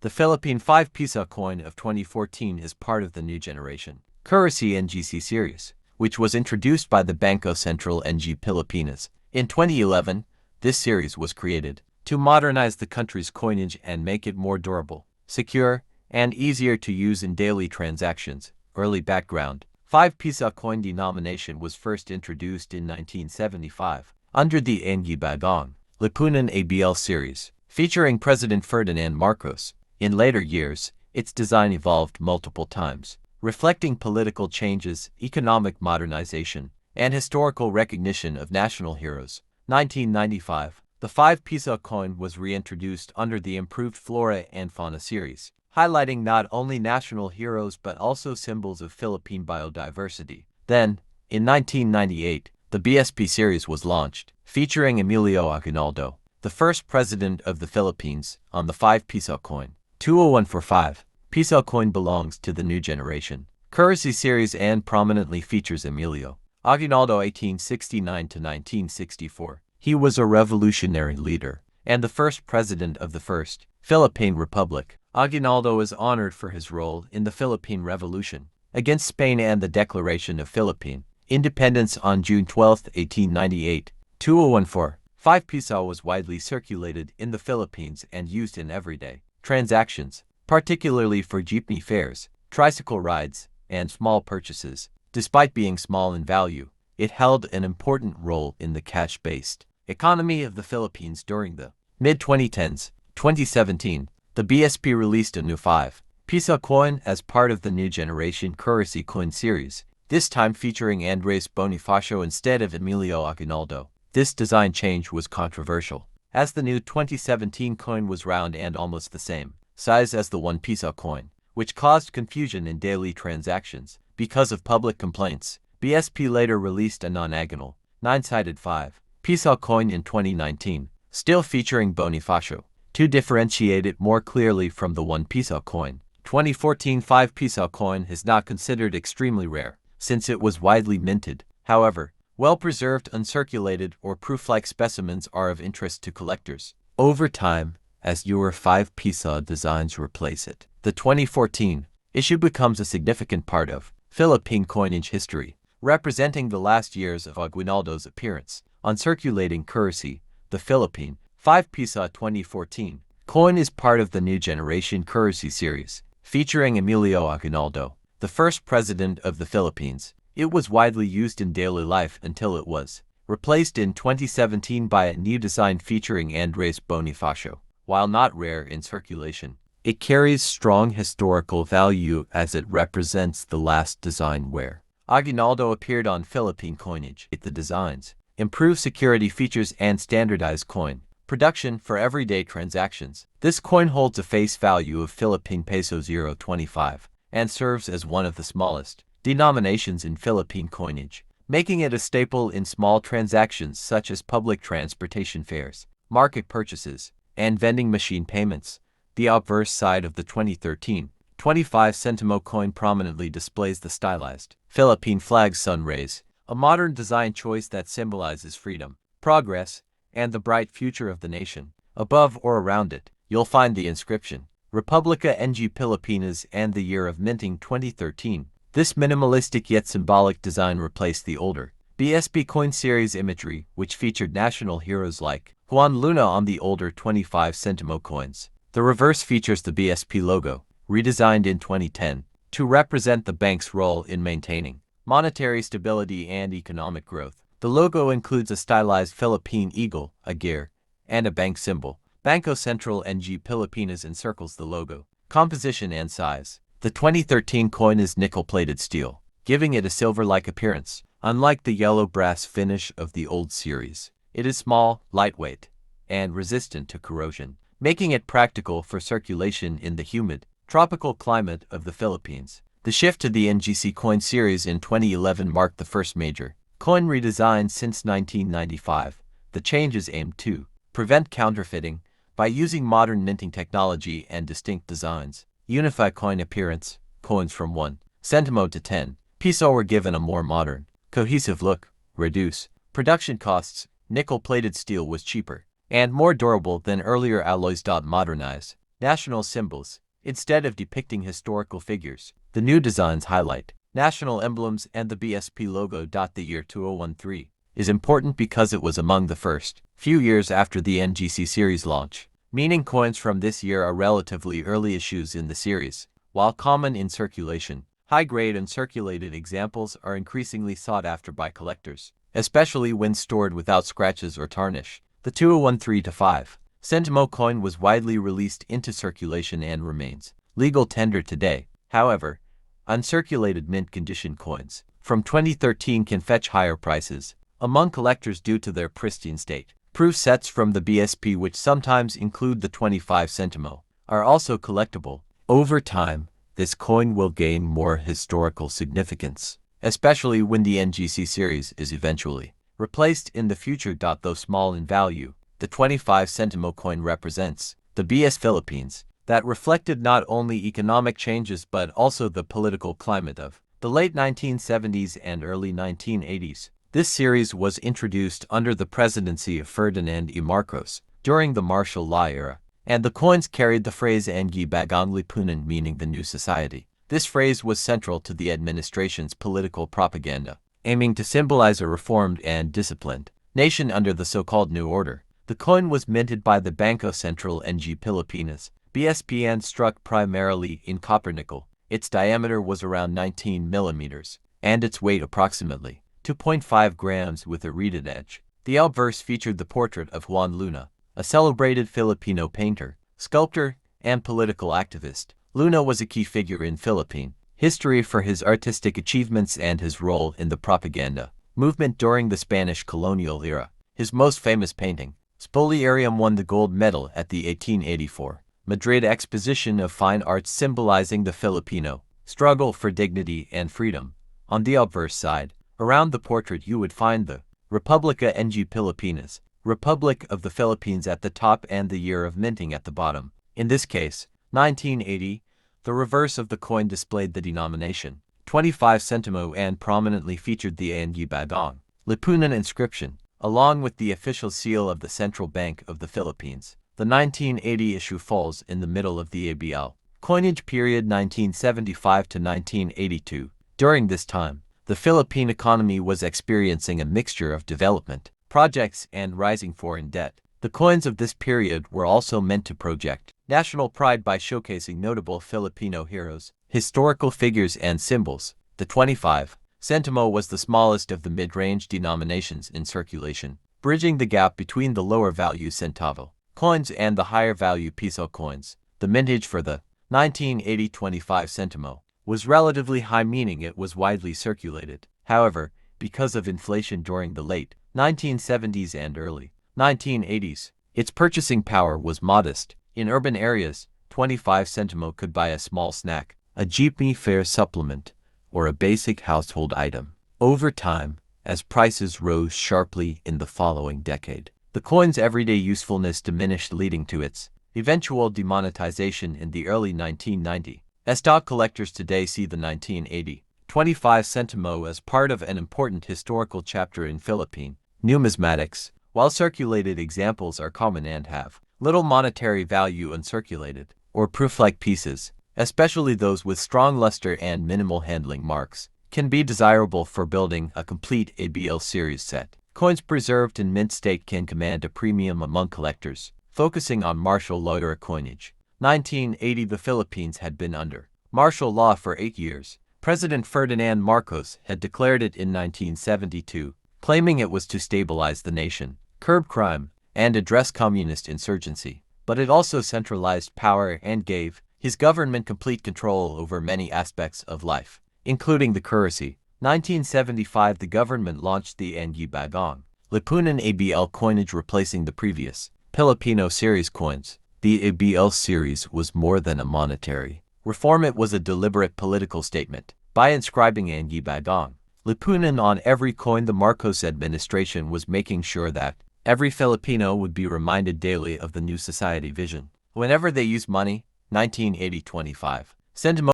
The Philippine 5 Piso coin of 2014 is part of the new generation currency NGC series, which was introduced by the Bangko Sentral NG Pilipinas. In 2011, this series was created to modernize the country's coinage and make it more durable, secure, and easier to use in daily transactions. Early background: 5 Piso coin denomination was first introduced in 1975 under the NG Bagong Lipunan ABL series, featuring President Ferdinand Marcos. In later years, its design evolved multiple times, reflecting political changes, economic modernization, and historical recognition of national heroes. 1995, the 5 Piso coin was reintroduced under the improved Flora and Fauna series, highlighting not only national heroes but also symbols of Philippine biodiversity. Then, in 1998, the BSP series was launched, featuring Emilio Aguinaldo, the first president of the Philippines, on the 5 Piso coin. 20145 Piso coin belongs to the new generation currency series and prominently features Emilio Aguinaldo 1869–1964. He was a revolutionary leader and the first president of the First Philippine Republic. Aguinaldo is honored for his role in the Philippine Revolution against Spain and the Declaration of Philippine Independence on June 12, 1898. 2014 5 Piso was widely circulated in the Philippines and used in everyday transactions, particularly for jeepney fares, tricycle rides, and small purchases. Despite being small in value, it held an important role in the cash-based economy of the Philippines during the mid-2010s. 2017, the BSP released a new 5 Piso coin as part of the new generation currency coin series, this time featuring Andres Bonifacio instead of Emilio Aguinaldo. This design change was controversial, as the new 2017 coin was round and almost the same size as the 1 Piso coin, which caused confusion in daily transactions. Because of public complaints, BSP later released a non-agonal, 9-sided 5 Piso coin in 2019, still featuring Bonifacio, to differentiate it more clearly from the 1 Piso coin. 2014 5 Piso coin is not considered extremely rare, since it was widely minted. However, well-preserved, uncirculated, or proof-like specimens are of interest to collectors. Over time, as newer 5 Piso designs replace it, the 2014 issue becomes a significant part of Philippine coinage history, representing the last years of Aguinaldo's appearance on circulating currency. The Philippine 5 Piso 2014 coin is part of the new generation currency series, featuring Emilio Aguinaldo, the first president of the Philippines. It was widely used in daily life until it was replaced in 2017 by a new design featuring Andres Bonifacio. While not rare in circulation, it carries strong historical value as it represents the last design where Aguinaldo appeared on Philippine coinage. The designs improve security features and standardized coin production for everyday transactions. This coin holds a face value of Philippine peso 0.25 and serves as one of the smallest denominations in Philippine coinage, making it a staple in small transactions such as public transportation fares, market purchases, and vending machine payments. The obverse side of the 2013 25 Sentimo coin prominently displays the stylized Philippine flag's sun rays, a modern design choice that symbolizes freedom, progress, and the bright future of the nation. Above or around it, you'll find the inscription, Republica NG Pilipinas and the year of minting 2013. This minimalistic yet symbolic design replaced the older BSP coin series imagery, which featured national heroes like Juan Luna on the older 25 Sentimo coins. The reverse features the BSP logo, redesigned in 2010, to represent the bank's role in maintaining monetary stability and economic growth. The logo includes a stylized Philippine eagle, a gear, and a bank symbol. Bangko Sentral NG Pilipinas encircles the logo. Composition and size. The 2013 coin is nickel-plated steel, giving it a silver-like appearance. Unlike the yellow brass finish of the old series, it is small, lightweight, and resistant to corrosion, making it practical for circulation in the humid, tropical climate of the Philippines. The shift to the NGC coin series in 2011 marked the first major coin redesign since 1995. The changes aimed to prevent counterfeiting by using modern minting technology and distinct designs. Unify coin appearance. Coins from 1 Sentimo to 10 Piso were given a more modern, cohesive look. Reduce production costs. Nickel-plated steel was cheaper and more durable than earlier alloys. Modernize National symbols. Instead of depicting historical figures, the new designs highlight national emblems and the BSP logo. The year 2013 is important because it was among the first few years after the NGC series launch, meaning coins from this year are relatively early issues in the series. While common in circulation, high-grade uncirculated examples are increasingly sought after by collectors, especially when stored without scratches or tarnish. The 2013-5 Sentimo coin was widely released into circulation and remains legal tender today. However, uncirculated mint condition coins from 2013 can fetch higher prices among collectors due to their pristine state. Proof sets from the BSP, which sometimes include the 25 Sentimo, are also collectible. Over time, this coin will gain more historical significance, especially when the NGC series is eventually replaced in the future. Though small in value, the 25 Sentimo coin represents the BS Philippines that reflected not only economic changes but also the political climate of the late 1970s and early 1980s. This series was introduced under the presidency of Ferdinand E. Marcos during the martial law era, and the coins carried the phrase "Ang Bagong Lipunan," meaning the new society. This phrase was central to the administration's political propaganda, aiming to symbolize a reformed and disciplined nation under the so-called New Order. The coin was minted by the Bangko Sentral ng Pilipinas, BSP, and struck primarily in copper nickel. Its diameter was around 19 millimeters, and its weight approximately 2.5 grams with a reeded edge. The obverse featured the portrait of Juan Luna, a celebrated Filipino painter, sculptor, and political activist. Luna was a key figure in Philippine history for his artistic achievements and his role in the propaganda movement during the Spanish colonial era. His most famous painting, Spoliarium, won the gold medal at the 1884 Madrid Exposition of Fine Arts, symbolizing the Filipino struggle for dignity and freedom. On the obverse side, around the portrait, you would find the Republica ng Pilipinas, Republic of the Philippines, at the top and the year of minting at the bottom. In this case, 1980, the reverse of the coin displayed the denomination 25 Sentimo and prominently featured the Ang Bagong Lipunan inscription, along with the official seal of the Central Bank of the Philippines. The 1980 issue falls in the middle of the ABL coinage period 1975 to 1982. During this time, the Philippine economy was experiencing a mixture of development projects and rising foreign debt. The coins of this period were also meant to project national pride by showcasing notable Filipino heroes, historical figures, and symbols. The 25 Sentimo was the smallest of the mid-range denominations in circulation, bridging the gap between the lower-value centavo coins and the higher-value Piso coins. The mintage for the 1980 25 Sentimo was relatively high, meaning it was widely circulated. However, because of inflation during the late 1970s and early 1980s, its purchasing power was modest. In urban areas, 25 Sentimo could buy a small snack, a jeepney fare supplement, or a basic household item. Over time, as prices rose sharply in the following decade, the coin's everyday usefulness diminished, leading to its eventual demonetization in the early 1990s. As stock collectors today see the 1980 25 Sentimo as part of an important historical chapter in Philippine numismatics. While circulated examples are common and have little monetary value, uncirculated or proof-like pieces, especially those with strong luster and minimal handling marks, can be desirable for building a complete ABL series set. Coins preserved in mint state can command a premium among collectors. Focusing on martial law era coinage. 1980, the Philippines had been under martial law for 8 years. President Ferdinand Marcos had declared it in 1972, claiming it was to stabilize the nation, curb crime, and address communist insurgency. But it also centralized power and gave his government complete control over many aspects of life, including the currency. 1975, the government launched the Ang Bagong Lipunan ABL coinage, replacing the previous Filipino series coins. The ABL series was more than a monetary reform, it was a deliberate political statement. By inscribing Ang Bagong Lipunan on every coin, the Marcos administration was making sure that every Filipino would be reminded daily of the new society vision. Whenever they used money. 1980 25 Sentimo